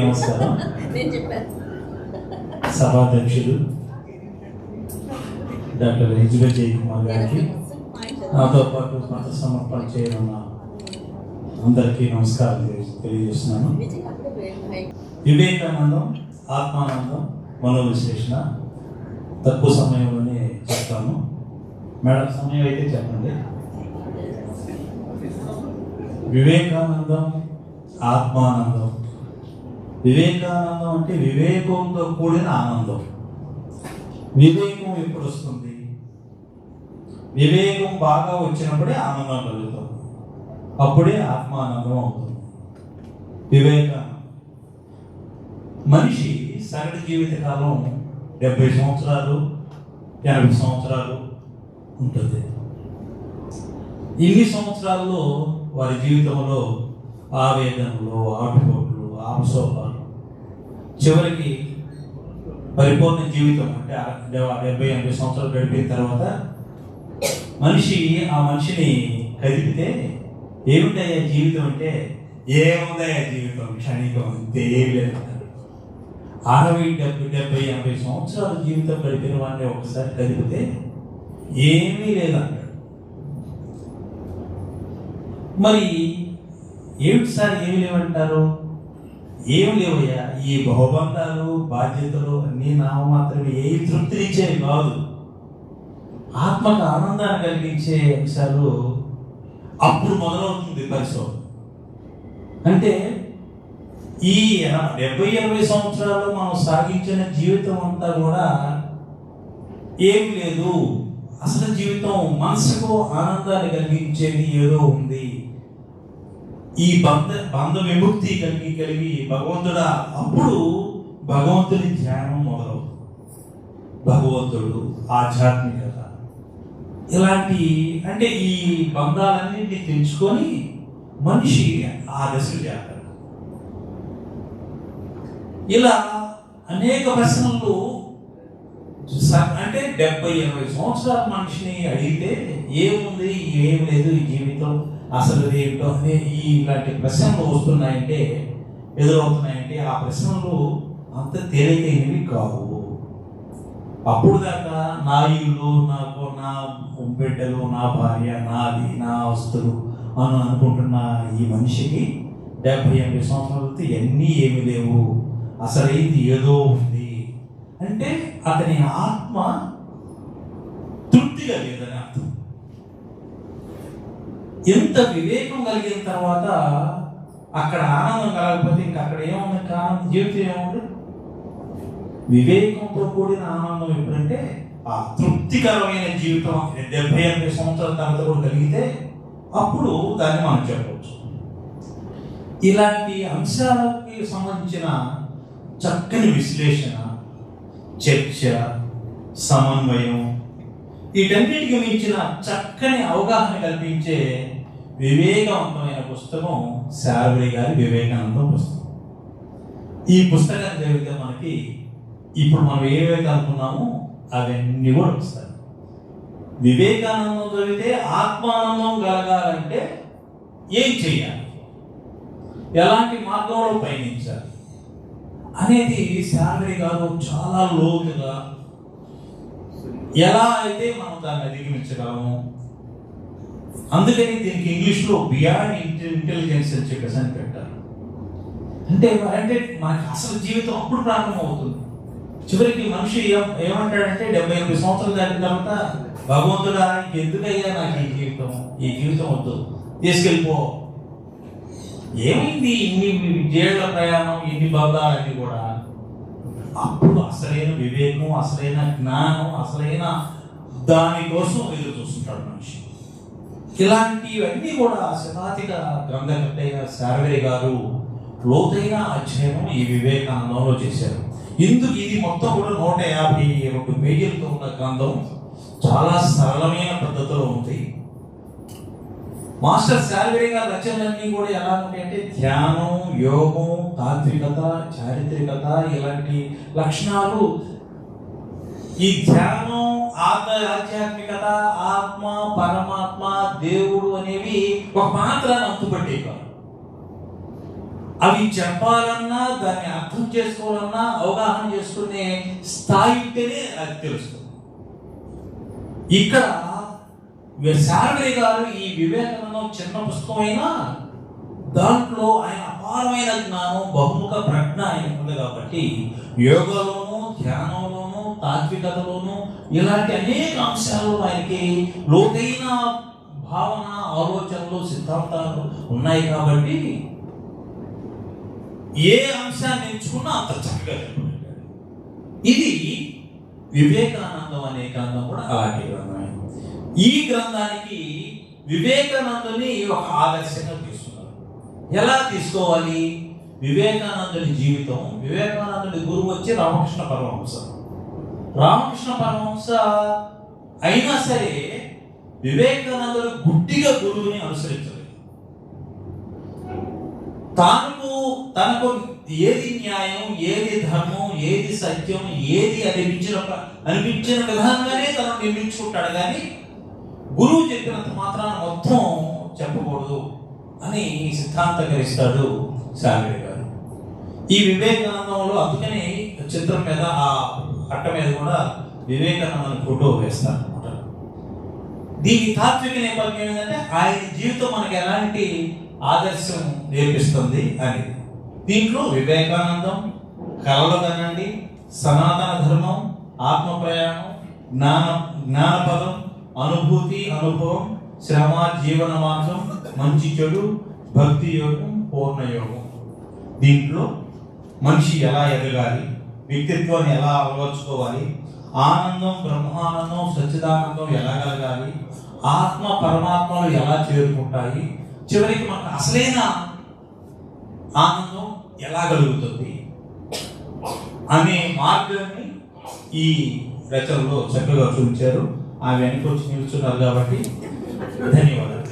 నమస్కారం. సభాధ్యక్షుడు డాక్టర్ ఎజ్బే జయకుమార్ గారికి, నాతో పాటు మత సమర్పణ చేయనున్న అందరికీ నమస్కారం తెలియజేస్తున్నాను. వివేకానందం, ఆత్మానందం, మనోవిశ్లేషణ తక్కువ సమయంలోనే చెప్తాను. మేడం సమయం అయితే చెప్పండి. వివేకానందం, ఆత్మానందం. వివేకానందం అంటే వివేకంతో కూడిన ఆనందం. వివేకం ఎప్పుడు వస్తుంది? వివేకం బాగా వచ్చినప్పుడే ఆనందం కలుగుతుంది, అప్పుడే ఆత్మానందం అవుతుంది. వివేకానందం మనిషి సగటు జీవిత కాలం 70 సంవత్సరాలు 80 సంవత్సరాలు ఉంటుంది. ఇన్ని సంవత్సరాల్లో వారి జీవితంలో ఆవేదనలు, ఆటుపోట్లు, ఆపసోపాలు, చివరికి పరిపూర్ణ జీవితం అంటే 70-80 సంవత్సరాలు గడిపిన తర్వాత ఆ మనిషిని కదిపితే ఏమిటయ్యా జీవితం అంటే, ఏముందయ్యా జీవితం, క్షణికం, అంతే లేదు. 60-70-80 సంవత్సరాలు జీవితం గడిపిన వాడిని ఒకసారి కదిపితే ఏమీ లేదంటాడు. మరి ఏమిటి సార్ ఏమి లేవంటారు? ఏమి లేవయ్యా, ఈ బహుబంధాలు, బాధ్యతలు అన్నీ నామమాత్రమే, ఏ తృప్తినిచ్చేవి కాదు. ఆత్మకు ఆనందాన్ని కలిగించే అంశాలు అప్పుడు మొదలవుతుంది పరిశోధన. అంటే ఈ 70-80 సంవత్సరాలు మనం సాగించిన జీవితం అంతా కూడా ఏమి లేదు. అసలు జీవితం మనసుకు ఆనందాన్ని కలిగించేది ఏదో ఉంది. ఈ బంధ విముక్తి కలిగి భగవంతుడా, అప్పుడు భగవంతుడి ధ్యానం మొదలవుతుంది. భగవంతుడు, ఆధ్యాత్మికత, ఇలాంటి అంటే ఈ బంధాలన్నింటినీ తెంచుకొని మనిషి ఆ దశలు చేస్తాడు. ఇలా అనేక ప్రశ్నలు అంటే 70-80 సంవత్సరాల మనిషిని అడిగితే ఏముంది, ఏం లేదు ఈ జీవితం, అసలు ఏమిటో అనే ఇలాంటి ప్రశ్నలు వస్తున్నాయంటే, ఎదురవుతున్నాయంటే ఆ ప్రశ్నలు అంత తేలికైనవి కావు. అప్పుడు దాకా నా ఇల్లు, నా బిడ్డలు, నా భార్య, నాది, నా ఆస్తులు అని అనుకుంటున్న ఈ మనిషికి 70-80 సంవత్సరాలతో ఇవన్నీ ఏమి లేవు, అసలైంది ఏదో ఉంది అంటే అతని ఆత్మ తృప్తిగా లేదని అర్థం. ఎంత వివేకం కలిగిన తర్వాత అక్కడ ఆనందం కలగకపోతే ఇంకా అక్కడ ఏముంది? ఆనందం జీవితం ఏముంది? వివేకంతో కూడిన ఆనందం ఎప్పుడంటే ఆ తృప్తికరమైన జీవితం 70-80 సంవత్సరాల తర్వాత కూడా కలిగితే అప్పుడు దాన్ని మనం చెప్పవచ్చు. ఇలాంటి అంశాలకి సంబంధించిన చక్కని విశ్లేషణ, చర్చ, సమన్వయం, వీటన్నిటికి మించిన చక్కని అవగాహన కల్పించే వివేకవంతమైన పుస్తకం శాల్వరీ గారి వివేకానందం పుస్తకం. ఈ పుస్తకాన్ని చదివితే మనకి ఇప్పుడు మనం ఏవైతే అనుకున్నామో అవన్నీ కూడా వస్తాయి. వివేకానందం చదివితే ఆత్మానందం కలగాలంటే ఏం చేయాలి, ఎలాంటి మార్గంలో పయనించాలి అనేది శాల్వరీ గారు చాలా లోతుగా ఎలా అయితే మనం దాన్ని అధిగమించగలము. అందుకని దీనికి ఇంగ్లీష్లో బియాండ్ ఇంటెలిజెన్స్ అని చెప్పేసి అని పెట్టారు. అంటే మనకి అసలు జీవితం అప్పుడు ప్రారంభమవుతుంది. చివరికి మనిషి ఏమంటాడంటే 70-80 సంవత్సరాలు దాటిన తర్వాత, భగవంతుడా ఎందుకయ్యా నాకు ఈ జీవితం వద్దు, తీసుకెళ్ళిపో. ఏమైంది ఇన్ని జేళ్ల ప్రయాణం, ఇన్ని బంధాలన్నీ కూడా? అప్పుడు అసలైన వివేకం, అసలైన జ్ఞానం, అసలైన దానికోసం ఎదురు చూస్తుంటాడు మనిషి. ఇలాంటివన్నీ కూడా శతాధిక గ్రంథకర్త అయిన శాల్వరీ గారు లోతైన అధ్యయనం ఈ వివేకానందంలో చేశారు. ఇది మొత్తం కూడా 152 పేజీలతో ఉన్న గ్రంథం. చాలా సరళమైన పద్ధతిలో ఉంది. మాస్టర్ శాల్వరీ గారి రచనలన్నీ కూడా ఎలా ఉంటాయంటే ధ్యానం, యోగం, తాత్వికత, చారిత్రికత, ఇలాంటి లక్షణాలు. ఈ ధ్యానం, ఆధ్యాత్మికత, ఆత్మ, పరమాత్మ, దేవుడు అనేవి ఒక మాత్రాన్ని అంతుపట్టే కాదు. అవి చెప్పాలన్నా, దాన్ని అర్థం చేసుకోవాలన్నా, అవగాహన చేసుకునే స్థాయి ఉంటేనే అది తెలుస్తుంది. ఇక్కడ శార్వరి గారు ఈ వివేకానందం చిన్న పుస్తకం అయినా దాంట్లో ఆయన అపారమైన జ్ఞానం, బహుముఖ ప్రజ్ఞ ఆయన ఉంది కాబట్టి యోగలోను, ధ్యానంలోను, తాత్వికతలోను ఇలాంటి అనేక అంశాలు ఆయనకి లోతైన భావన, ఆలోచనలు, సిద్ధాంతాలు ఉన్నాయి కాబట్టి ఏ అంశాన్ని ఎంచుకున్నా అంత చక్కగా చెప్పగలిగాడు. ఇది వివేకానందం అనే గ్రంథం కూడా అలాంటి గ్రంథమే. ఈ గ్రంథానికి వివేకానందుని ఒక ఆదర్శంగా తీసుకున్నారు. ఎలా తీసుకోవాలి? వివేకానందుని జీవితం, వివేకానందుని గురువు వచ్చి రామకృష్ణ పరమహంస. రామకృష్ణ పరమహంస అయినా సరే వివేకానందుడు గుడ్డిగా గురువుని అనుసరించలేదు. తనకు ఏది న్యాయం, ఏది ధర్మం, ఏది సత్యం, ఏది అనిపించిన విధానంగానే తను నిర్మించుకుంటాడు. కానీ గురువు చెప్పినంత మాత్రాన మొత్తం చెప్పకూడదు అని సిద్ధాంతకరిస్తాడు శార్వరి గారు. ఈ వివేకానందంలో అందుకని చిత్రం మీద, ఆ అట్ట మీద కూడా వివేకానందని ఫోటో వేస్తారు అనమాట. దీని తాత్విక నేపథ్యం ఏంటంటే ఆయన జీవితం మనకి ఎలాంటి ఆదర్శం నేర్పిస్తుంది అని. దీంట్లో వివేకానందం, కలలు కనండి, సనాతన ధర్మం, ఆత్మ ప్రయాణం, జ్ఞానపదం, అనుభూతి, అనుభవం, శ్రమ, జీవన మార్గం, మంచి చెడు, భక్తి యోగం, పూర్ణయోగం. దీంట్లో మనిషి ఎలా ఎదగాలి, వ్యక్తిత్వాన్ని ఎలా అలవర్చుకోవాలి, ఆనందం, బ్రహ్మానందం, సచ్చిదానందం ఎలా కలగాలి, ఆత్మ పరమాత్మలు ఎలా చేరుకుంటాయి, చివరికి మనకు అసలైన ఆనందం ఎలా కలుగుతుంది అనే మార్గాన్ని ఈ రచనలో చక్కగా చూపించారు. ఆ వెనక వచ్చి నిలుచున్నారు కాబట్టి ధన్యవాదాలు.